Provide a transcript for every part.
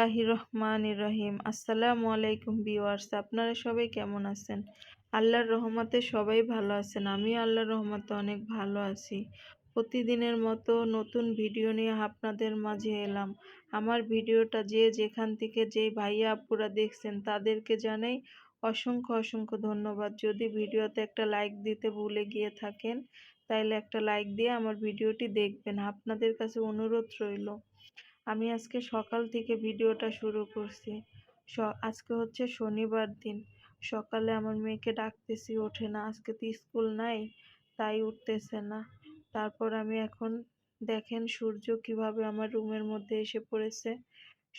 বিসমিল্লাহির রহমানির রহিম। আসসালামু আলাইকুম ভিউয়ার্স, আপনারা সবাই কেমন আছেন? আল্লাহর রহমতে সবাই ভালো আছেন। আমিও আল্লাহর রহমতে অনেক ভালো আছি। প্রতিদিনের মতো নতুন ভিডিও নিয়ে আপনাদের মাঝে এলাম। আমার ভিডিওটা যে যেখান থেকে যেই ভাইয়া আপুরা দেখছেন তাদেরকে জানাই অসংখ্য অসংখ্য ধন্যবাদ। যদি ভিডিওতে একটা লাইক দিতে ভুলে গিয়ে থাকেন তাইলে একটা লাইক দিয়ে আমার ভিডিওটি দেখবেন। আপনাদের কাছে অনুরোধ রইল। আমি আজকে সকাল থেকে ভিডিওটা শুরু করছি। আজকে হচ্ছে শনিবার দিন। সকালে আমার মেয়েকে ডাকতেছি, ওঠে না। আজকে তো স্কুল নাই, তাই উঠতেছে না। তারপর আমি এখন দেখেন সূর্য কিভাবে আমার রুমের মধ্যে এসে পড়েছে।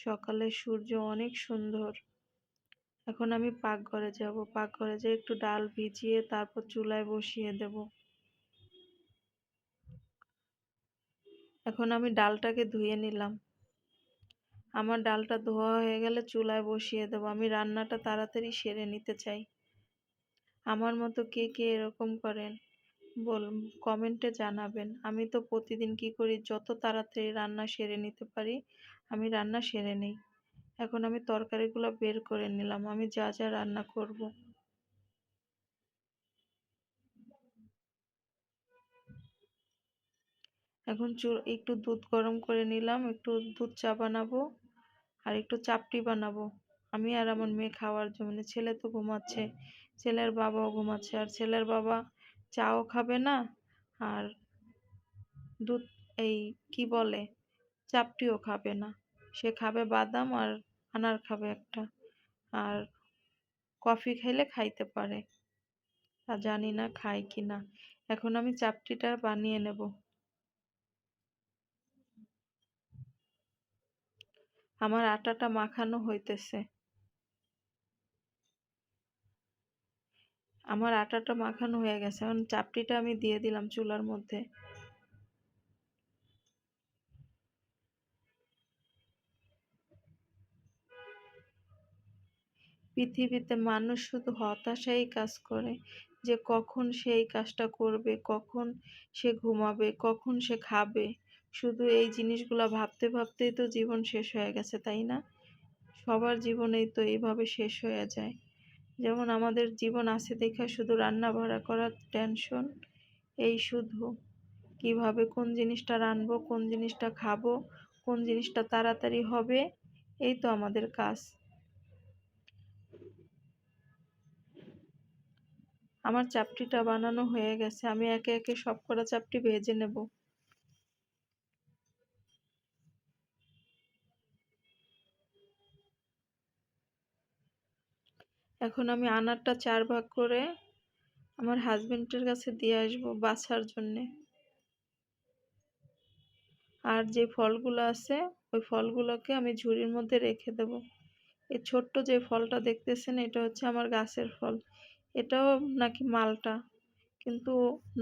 সকালে সূর্য অনেক সুন্দর। এখন আমি পাকঘরে যাব। পাকঘরে যেয়ে একটু ডাল ভিজিয়ে তারপর চুলায় বসিয়ে দেব। এখন আমি ডালটাকে ধুয়ে নিলাম। আমার ডালটা ধোয়া হয়ে গেলে চুলায় বসিয়ে দেবো। আমি রান্নাটা তাড়াতাড়ি সেরে নিতে চাই। আমার মতো কে কে এরকম করেন কমেন্টে জানাবেন। আমি তো প্রতিদিন কি করি, যত তাড়াতাড়ি রান্না সেরে নিতে পারি আমি রান্না সেরে নিই। এখন আমি তরকারিগুলো বের করে নিলাম, আমি যা যা রান্না করব। এখন একটু দুধ গরম করে নিলাম, একটু দুধ চা বানাবো আর একটু চাপটি বানাবো। আমি আর আমার মেয়ে খাওয়ার জন্য। ছেলে তো ঘুমাচ্ছে, ছেলের বাবাও ঘুমাচ্ছে। আর ছেলের বাবা চাও খাবে না, আর দুধ এই কি বলে চাপটিও খাবে না। সে খাবে বাদাম আর আনার খাবে একটা, আর কফি খাইলে খাইতে পারে। তা জানি না খায় কি না। এখন আমি চাপটিটা বানিয়ে নেব। আমার আটাটা মাখানো হইতেছে। আমার আটাটা মাখানো হয়ে গেছে। এখন চাপটিটা আমি দিয়ে দিলাম চুলার মধ্যে। পৃথিবীতে মানুষ শুধু হতাশাই কাজ করে, যে কখন সে এই কাজটা করবে, কখন সে ঘুমাবে, কখন সে খাবে। শুধু এই জিনিসগুলো ভাবতে ভাবতেই তো জীবন শেষ হয়ে গেছে, তাই না? সবার জীবনেই তো এইভাবে শেষ হয়ে যায়। যেমন আমাদের জীবন আছে দেখা শুধু রান্না বাড়া করার টেনশন। এই শুধু কিভাবে কোন জিনিসটা রানবো, কোন জিনিসটা খাবো, কোন জিনিসটা তাড়াতাড়ি হবে, এই তো আমাদের কাজ। আমার চাপটিটা বানানো হয়ে গেছে। আমি একে একে সবকটা চাপটি ভেজে নেব। এখন আমি আনারটা 4 ভাগ করে আমার হাজবেন্ডের কাছে দিয়ে আসবো বাছার জন্যে। আর যে ফলগুলো আছে ওই ফলগুলোকে আমি ঝুড়ির মধ্যে রেখে দেব। এই ছোট্ট যে ফলটা দেখতেছেন এটা হচ্ছে আমার গাছের ফল। এটাও নাকি মালটা, কিন্তু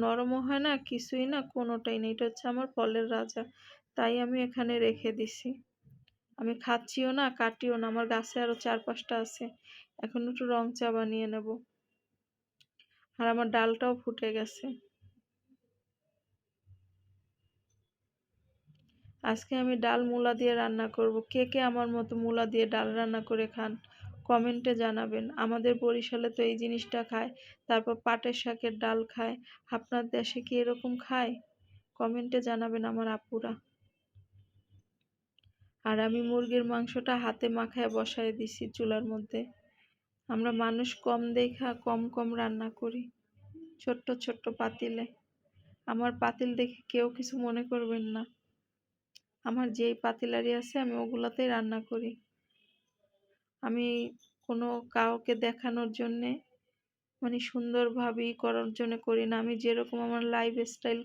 নরমও হয় না, কিছুই না, কোনোটাই না। এটা হচ্ছে আমার ফলের রাজা, তাই আমি এখানে রেখে দিছি। আমি খাচ্ছিও না, কাটিও না। আমার গাছে আরো 4-5টা আছে। এখন একটু রং চা বানিয়ে নেব। আর আমার ডালটাও ফুটে গেছে। আজকে আমি ডাল মূলা দিয়ে রান্না করব। কে কে আমার মতো মূলা দিয়ে ডাল রান্না করে খান কমেন্টে জানাবেন। আমাদের বরিশালে তো এই জিনিসটা খায়। তারপর পাটের শাকের ডাল খায়। আপনার দেশে কি এরকম খায়? কমেন্টে জানাবেন আমার আপুরা। আর আমি মুরগির মাংসটা হাতে মাখায় বসায় দিছি চুলার মধ্যে। আমরা মানুষ কম দেখা কম কম রান্না করি, ছোট্ট ছোট্ট পাতিলে। আমার পাতিল দেখে কেউ কিছু মনে করবেন না। আমার যেই পাতিলারি আছে আমি ওগুলাতেই রান্না করি। আমি কোনো কাউকে দেখানোর জন্যে মানে সুন্দরভাবে করার জন্য করি না। আমি যেরকম আমার লাইফ স্টাইল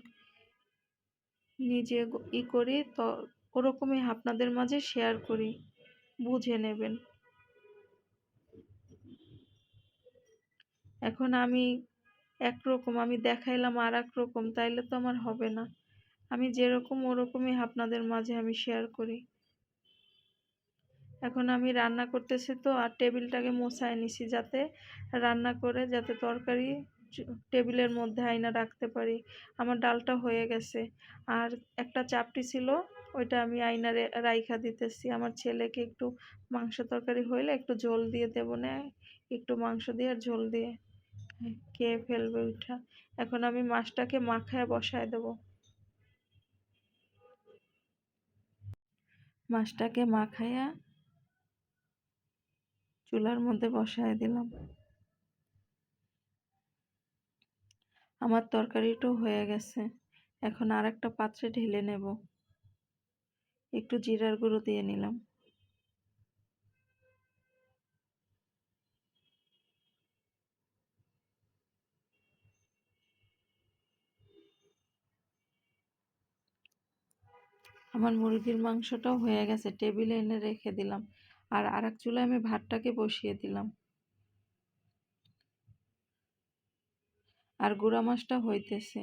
নিজে করি, তো ওরকমই আপনাদের মাঝে শেয়ার করি, বুঝে নেবেন। এখন আমি একরকম আমি দেখাইলাম আর এক রকম, তাইলে তো আমার হবে না। আমি যেরকম ওরকমই আপনাদের মাঝে আমি শেয়ার করি। এখন আমি রান্না করতেছি তো, আর টেবিলটাকে মোছায় নিছি যাতে রান্না করে যাতে তরকারি টেবিলের মধ্যে আইনা রাখতে পারি। আমার ডালটা হয়ে গেছে। আর একটা চাপটি ছিল ওইটা আমি আয়নারে রাইখা দিতেছি। আমার ছেলেকে একটু মাংস তরকারি হইলে একটু ঝোল দিয়ে দেবো নে, একটু মাংস দিয়ে আর ঝোল দিয়ে খেয়ে ফেলবে ওইটা। এখন আমি মাছটাকে মাখায় বসায় দেবো। মাছটাকে মাখাইয়া চুলার মধ্যে বসায় দিলাম। আমার তরকারিটাও হয়ে গেছে। এখন আর একটা পাত্রে ঢেলে নেব। একটু জিরার গুঁড়ো দিয়ে নিলাম। আমার মুরগির মাংসটাও হয়ে গেছে, টেবিলে এনে রেখে দিলাম। আর আরেক চুলায় আমি ভাতটাকে বসিয়ে দিলাম। আর গুঁড়া মাছটা হইতেছে।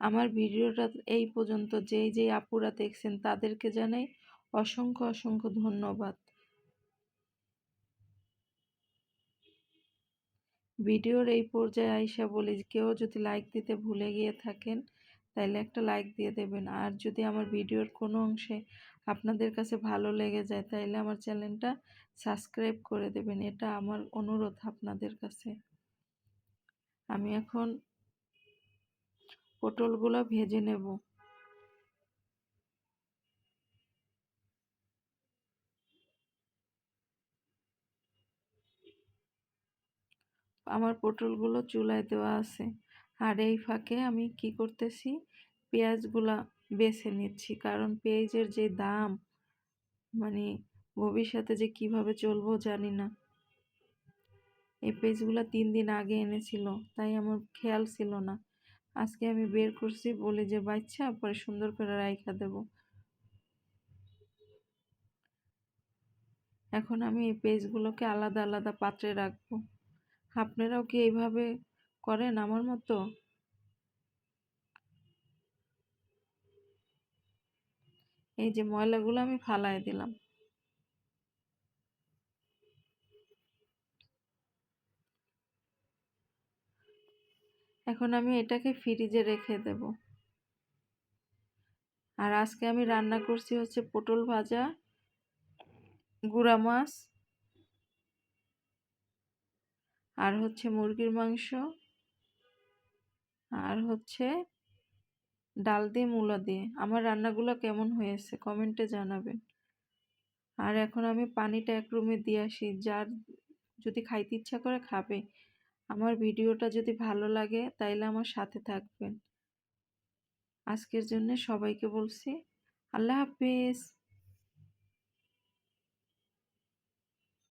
আমার ভিডিওটা এই পর্যন্ত যেই যেই আপুরা দেখছেন তাদেরকে জানাই অসংখ্য অসংখ্য ধন্যবাদ। ভিডিওর এই পর্যায়ে আইসা বলি, কেউ যদি লাইক দিতে ভুলে গিয়ে থাকেন তাহলে একটা লাইক দিয়ে দেবেন। আর যদি আমার ভিডিওর কোনো অংশে আপনাদের কাছে ভালো লেগে যায় তাহলে আমার চ্যানেলটা সাবস্ক্রাইব করে দেবেন, এটা আমার অনুরোধ আপনাদের কাছে। আমি এখন পটলগুলো ভেজে নেব। আমার পটলগুলো চুলায় দেওয়া আছে। আর এই ফাঁকে আমি কি করতেছি, পেঁয়াজগুলা বেছে নিচ্ছি, কারণ পেঁয়াজের যে দাম, মানে ভবিষ্যতে যে কিভাবে চলবো জানি না। এই পেঁয়াজগুলা 3 দিন আগে এনেছিল, তাই আমার খেয়াল ছিল না। আজকে আমি বের করছি বলে যে বাচ্চা পরে সুন্দর করে রাইখা দেব। এখন আমি এই পেঁয়াজগুলোকে আলাদা আলাদা পাত্রে রাখবো। আপনারাও কি এইভাবে করেন আমার মতো? এই যে ময়লাগুলো আমি ফালায় দিলাম। এখন আমি এটাকে ফ্রিজে রেখে দেব। আর আজকে আমি রান্না করছি হচ্ছে পটল ভাজা, গুঁড়া মাছ, আর হচ্ছে মুরগির মাংস, আর হচ্ছে ডাল দিয়ে মূলা দিয়ে। আমার রান্নাগুলো কেমন হয়েছে কমেন্টে জানাবেন। আর এখন আমি পানিটা এক রুমে দিয়ে আসি, যার যদি খাইতে ইচ্ছা করে খাবে। আমার ভিডিওটা যদি ভালো লাগে তাইলে আমার সাথে থাকবেন। আজকের জন্য সবাইকে বলছি আল্লাহ হাফেজ।